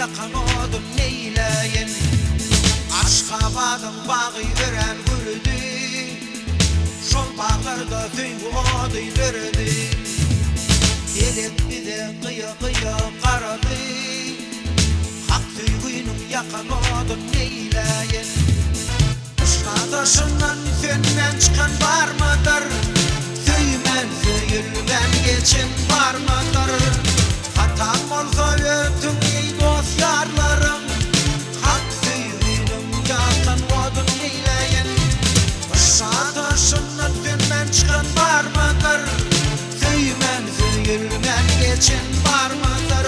yakan odun neyleyin. Aşkabadın bağı ören gürüdü, şol bağlarda tüyü odu dürüdü. Eletli de kıya kıya karadı, hak tüyünün yakan odun neyleyin. Uşkadaşından fönmen çıkan var mıdır? Tüymen tüyülmen geçin var mıdır? Hatam olsa ötün ey dost yarlarım, hak tüyünün yakan odun neyleyin. Uşkadaşından fönmen çıkan var mıdır? Tüymen tüyülmen geçin var mıdır?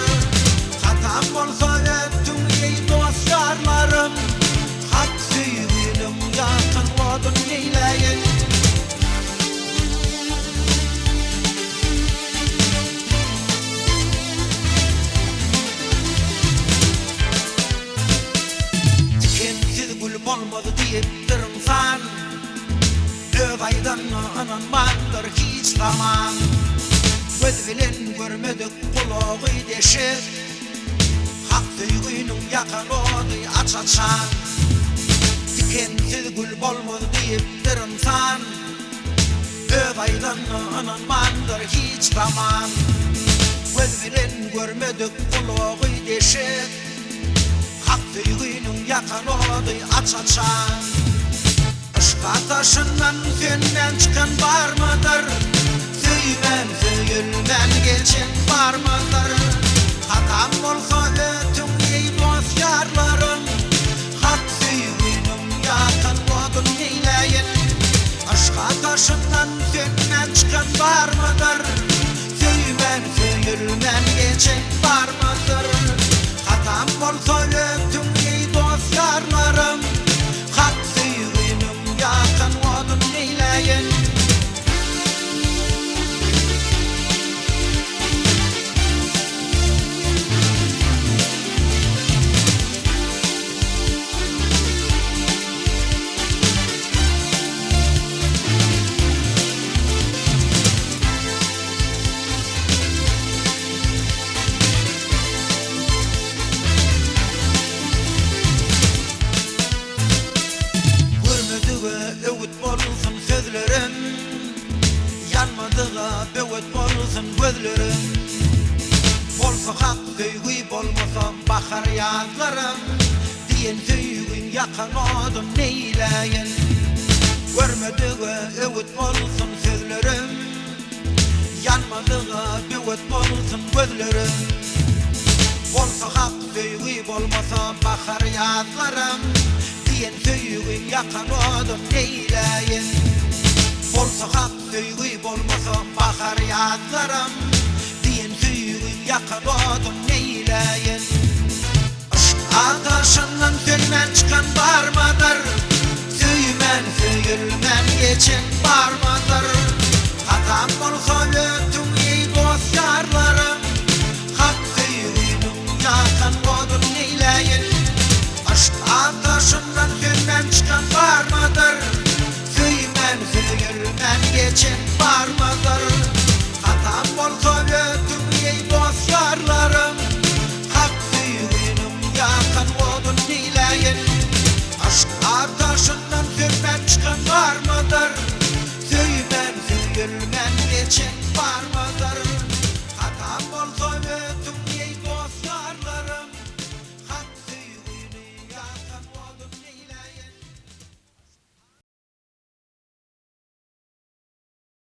Hatam olsa ötün ey dost yarlarım, hak tüyünün yakan odun neyleyin. Dikensiz gül olmadı deyip durumsan, Dövaydan ananmandır hiç zaman. Göz bilen görmedik kulağı deşir, hak tüyünün yakan odu açaçan. Dikensiz gül olmadı deyip durumsan, Dövaydan ananmandır hiç zaman. Göz bilen görmedik kulağı deşir, hak tüyünün yakan odu açaçan. Işkadaşından fönmen çıkan var mıdır? Tüymen tüyülmen geçin var mıdır? Hatam olsa ötün ey dost yarlarım, hak tüyünün yakan odun neyleyin. Işkadaşından fönmen çıkan var mıdır? Tüymen tüyülmen geçin var mıdır? Hatam olsa ötün ey dost yarlarım, hak tüyünün yakan odun neyleyin. Öğüt bolsun sözlerim, yanmadığa böğüt bolsun gözlerim. Bolsa hak tüyü bolmasa bakar yazlarım, diyen tüyün yakan odun neyleyin. Görmediğe öğüt bolsun sözlerim, yanmadığa böğüt bolsun gözlerim. Bolsa hak tüyü bolmasa bakar yazlarım, diyen tüyün yakan odun neyleyin. Bolsa hak tüyü bolmasa bakar yazlarım, diyen tüyün yakan odun neyleyin. Işk ateşinden fönmen çıkan var mıdır? Tüymen tüyülmen geçin var mıdır? Hatam olsa ötün ey dost yarlarım, hak tüyünün yakan odun neyleyin. Aşk ateşinden fönmen çıkan var mıdır? Tüymen tüyülmen geçin var mıdır? Hatam olsa ötün ey dost yarlarım, hak tüyünün yakan odun neyleyin. Aşk ateşinden fönmen çıkan var mıdır? Tüymen tüyülmen geçin var mıdır?